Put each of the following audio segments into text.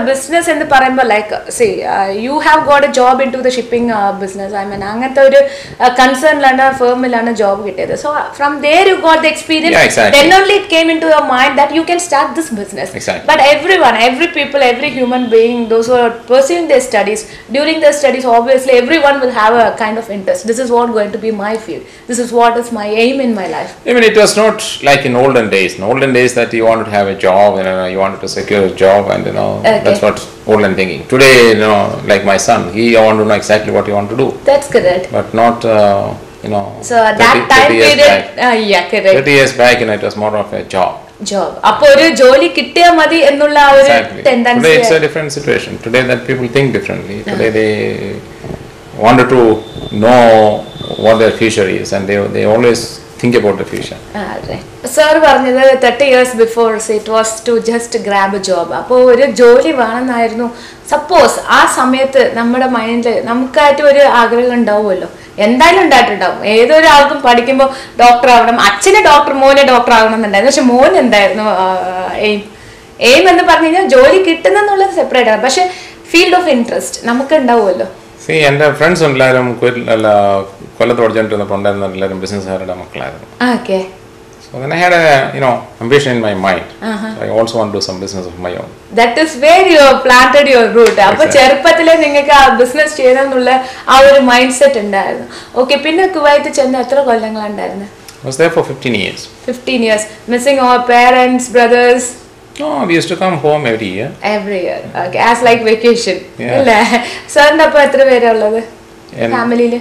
business in the Paramba, like, see, you have got a job into the shipping business. I mean, concern lana firm lana job getted. So from there you got the experience. Yeah, exactly. Then only it came into your mind that you can start this business. Exactly. But everyone, every people, every human being, those who are pursuing their studies, during their studies, obviously everyone will have a kind of interest. This is what going to be my field. This is what is my aim in my life. I mean, it was not like in olden days. In olden days that you wanted to have a job, you wanted to secure a job, and that's what olden thinking. Today, like my son, he want to know exactly what he want to do. That's correct. But not, So at that time period, yeah, correct. 30 years back, it was more of a job. അപ്പോൾ ഒരു ജോലി കിട്ടിയാൽ മതി എന്നുള്ള ആ ഒരു tendency. Today it's a different situation. Today that people think differently. Today they wanted to know what their future is, and they always think about the future. Sir പറഞ്ഞത് 30 years before it was to just grab a job. അപ്പോൾ ഒരു ജോലി വേണമെന്നായിരുന്നു. Suppose ആ സമയത്ത് നമ്മുടെ മൈൻഡിൽ നമുക്കായിട്ട് ഒരു ആഗ്രഹം ഉണ്ടാവുമല്ലോ, എന്തായാലും ഉണ്ടായിട്ടുണ്ടാവും. ഏതൊരാൾക്കും പഠിക്കുമ്പോൾ ഡോക്ടർ ആവണം, അച്ഛന് ഡോക്ടർ, മോനെ ഡോക്ടർ ആവണം എന്നുണ്ടായിരുന്നു. പക്ഷെ മോൻ എന്തായിരുന്നു എയിം എന്ന് പറഞ്ഞു കഴിഞ്ഞാൽ ജോലി കിട്ടുന്നെന്നുള്ളത് സെപ്പറേറ്റ് ആണ്. പക്ഷെ ഫീൽഡ് ഓഫ് ഇൻട്രസ്റ്റ് നമുക്ക് ഉണ്ടാവുമല്ലോ. എൻ്റെ ഫ്രണ്ട്സ് എല്ലാവരും കൊല്ലത്ത് പഠിച്ചുകൊണ്ടിരുന്നപ്പോൾ ഉണ്ടായിരുന്ന എല്ലാവരും ബിസിനസ്സുകാരുടെ മക്കളായിരുന്നു. Okay. So then I had a ambition in my mind. So I also want to do some business of my own. That is where you planted your root. അപ്പോൾ ചെറുപ്പത്തിലെ നിങ്ങൾക്ക് ആ ബിസിനസ് ചെയ്യണമെന്നുള്ള ആ ഒരു മൈൻഡ് സെറ്റ് ഉണ്ടായിരുന്നു. Okay. പിന്നെ Kuwait ചെന്ന് എത്ര കൊല്ലങ്ങളുണ്ടായിരുന്നു? I was there for 15 years. 15 years. Missing our parents, brothers? No, we used to come home every year. Every year. Okay. As like vacation. Yeah. അല്ലേ? സാറിൻ്റെ അപ്പോൾ എത്ര പേരാ ഉള്ളത് ഫാമിലിയിൽ?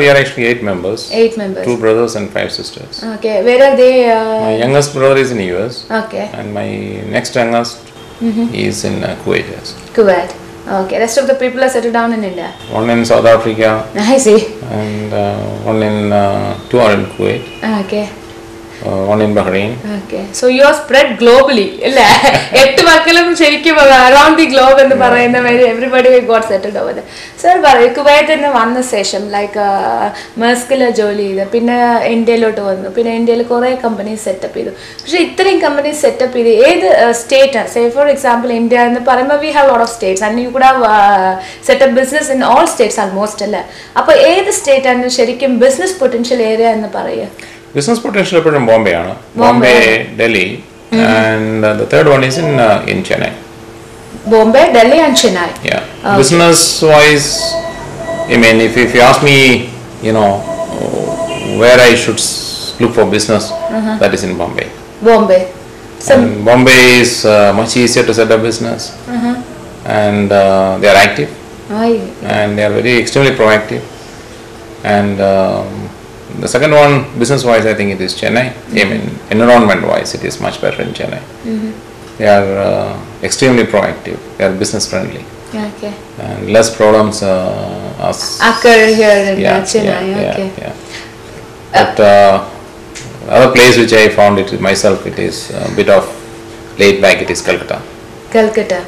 We are actually 8 members. 8 members. 2 brothers and 5 sisters. Okay. Where are they? My youngest brother is in US. Okay. And my next youngest is in Kuwait. Yes. Kuwait. Okay. Rest of the people are settled down in India. One in South Africa. I see. And two are in Kuwait. Okay. One in Bahrain. Okay. So you are spread globally. അല്ലേ? 8 മക്കളും ശരിക്കും around the globe എന്ന് പറയുന്ന വരെ everybody got settled over there. Sir പറയൂ, കുവൈറ്റിൽ വന്ന ശേഷം ലൈക്ക് മെർസ്കിലെ ജോലി ചെയ്ത് പിന്നെ ഇന്ത്യയിലോട്ട് വന്നു, പിന്നെ ഇന്ത്യയിൽ കുറേ കമ്പനീസ് സെറ്റപ്പ് ചെയ്തു. പക്ഷേ ഇത്രയും കമ്പനീസ് സെറ്റപ്പ് ചെയ്ത് ഏത് സ്റ്റേറ്റാണ്? സേ ഫോർ എക്സാമ്പിൾ ഇന്ത്യ എന്ന് പറയുമ്പോൾ we have lot of States and you could have setup business in all States almost അല്ലേ? അപ്പോൾ ഏത് സ്റ്റേറ്റാണ് ശരിക്കും ബിസിനസ് പൊട്ടൻഷ്യൽ ഏരിയ എന്ന് പറയുക? Business potential in Bombay, Delhi, and the third one is in Chennai. Bombay, Delhi, and Chennai. Yeah. Okay. Business-wise, I mean, if you ask me, where I should look for business, that is in Bombay. Bombay. And Bombay is much easier to set up business, and they are active, and they are extremely proactive, and. The second one, business-wise, I think it is Chennai. I mean, environment-wise, it is much better in Chennai. They are extremely proactive. They are business-friendly. Okay. And less problems occur here in Chennai. Okay. Yeah. But other place which I found it myself, it is a bit of laid back. It is Calcutta. Calcutta.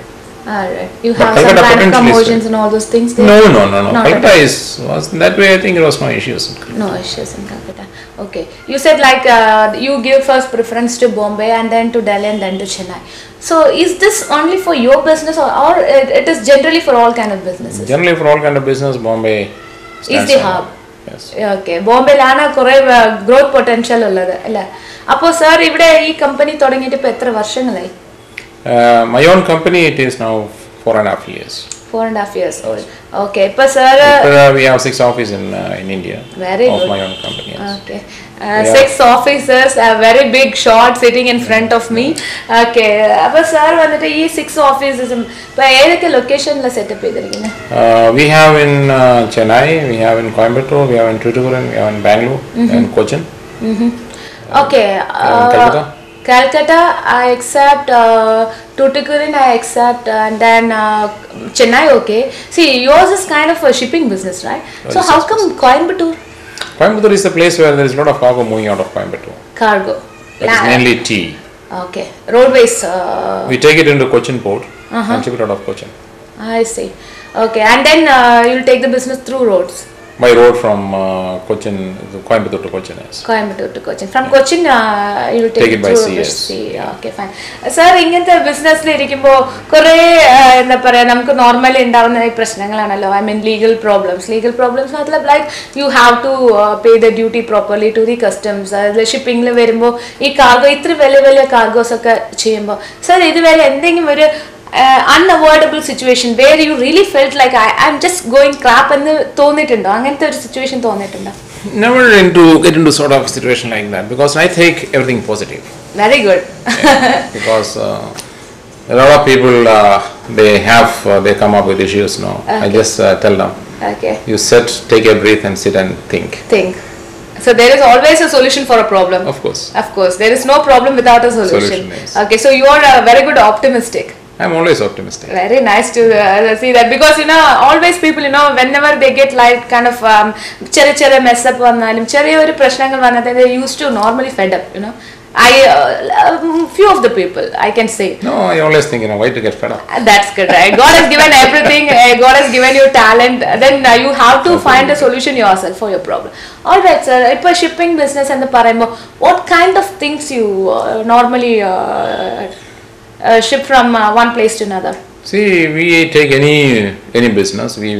Alright. You have some kind of commotions and all those things there? No. Calcutta was that way. I think it was no issues. No issues in Calcutta. Okay. You said like you give first preference to Bombay and then to Delhi and then to Chennai. So is this only for your business or it is generally for all kind of businesses? Generally for all kind of business, Bombay is the hub. Yes. Okay. Bombay lana kore growth potential ulladu alla. Appo sir ivide ee company thodangite ipo etra varshangalai? My own company, it is now 4.5 years. 4.5 years old. Okay. But sir, we have 6 offices in India. Very of good. My own company. Yes. Okay. 6 officers, a very big shot sitting in front of me. Okay. But sir, vanittu ee 6 offices pa edukku location la setup cheyidirikkunnu? We have in Chennai, we have in Coimbatore, we have in Tuticorin, we have in Bangalore, and Cochin. Okay. Calcutta, I accept. Tuticorin, I accept, and then Chennai. Okay. See, yours is kind of a shipping business, right? So how come Coimbatore? Coimbatore is the place where there is a lot of cargo moving out of Coimbatore. Cargo. That is mainly tea. Okay. Roadways. We take it into Cochin port and ship it out of Cochin. I see. Okay, and then you'll take the business through roads. by road from Cochin, Coimbatore to Cochin. Yes. Coimbatore to Cochin. From Cochin, you will Take it by through sea, yes. sea. Okay, fine. Sir, ഇങ്ങനത്തെ ബിസിനസ്സിൽ ഇരിക്കുമ്പോൾ കുറേ എന്താ പറയുക നമുക്ക് normally ഉണ്ടാവുന്ന ഈ പ്രശ്നങ്ങളാണല്ലോ. ഐ മീൻ ലീഗൽ പ്രോബ്ലംസ് മതലബ് like you have to pay the duty properly to the customs. അതിൽ ഷിപ്പിങ്ങിൽ വരുമ്പോൾ ഈ കാർഗോ ഇത്ര വലിയ കാർഗോസ് ഒക്കെ ചെയ്യുമ്പോൾ സർ ഇതുവരെ എന്തെങ്കിലും ഒരു unavoidable situation where you really felt like I'm just going crap എന്ന് തോന്നിയിട്ടുണ്ടോ? അങ്ങനത്തെ ഒരു സിറ്റുവേഷൻ തോന്നിയിട്ടുണ്ടോ? Never get into sort of situation like that because I take everything positive. Very good. Because a lot of people they come up with issues. No, Okay. I just tell them. Okay. You take a breath and sit and think. So there is always a solution for a problem. Of course. There is no problem without a solution. Yes. Okay, so you are very good optimistic. I'm always optimistic. Very nice to see that because always people whenever they get like kind of chera mess up vannalum cheriya oru prashnangal vannathe they used to normally fed up. Few of the people I can say. No, I always think why to get fed up. That's good, right? God has given everything. God has given you talent. Then you have to find a solution yourself for your problem. All right, sir. If a shipping business and the parayumbo, what kind of things you normally ship from one place to another? See, we take any business. We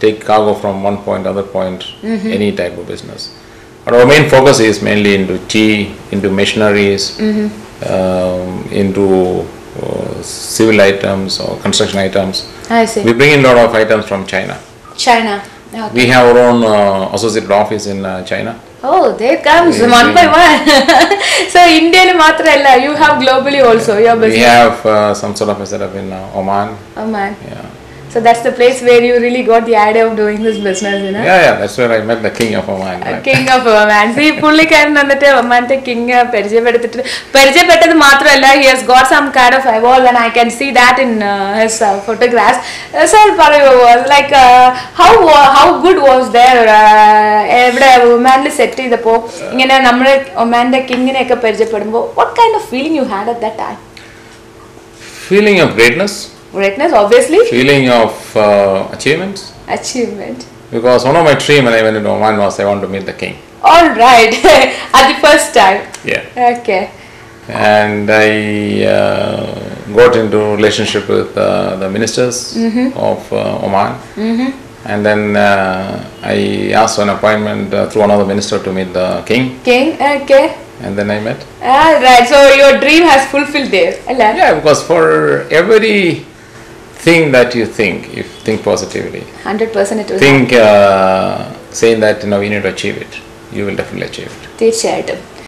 take cargo from one point to other point. Any type of business. But our main focus is mainly into tea, into machineries, into civil items or construction items. I see. We bring in a lot of items from China. China. Okay. We have our own associated office in China. Oh, there comes one by one. So Indian matra illa, you have globally also your business. We have some sort of a setup in Oman. Oman. Yeah. So that's the place where you really got the idea of doing this business, Yeah, that's where I met the king of Oman. Right? King of Oman. See, പുള്ളിക്കാരൻ വന്നിട്ട് ഒമാനത്തെ king പരിചയപ്പെട്ടത് മാത്രമല്ല, he has got some kind of award and I can see that in his photographs. Sir, പറയൂ, like how good was there എവിടെ ഒമാനിൽ set ചെയ്തപ്പോൾ ഇങ്ങനെ നമ്മുടെ ഒമാന്റെ കിങ്ങിനെയൊക്കെ പരിചയപ്പെടുമ്പോൾ what kind of feeling you had at that time? Feeling of greatness, obviously. feeling of achievement. Because one of my dreams when I went into Oman was I want to meet the king. All right. At the first time. Yeah. Okay. And I got into relationship with the ministers of Oman. And then I asked for an appointment through another minister to meet the king. Okay. And then I met. Right. So your dream has fulfilled there. Yeah, because for every thing that you think positively. 100% it will Think saying that we need to achieve it. You will definitely achieve it. തീർച്ചയായിട്ടും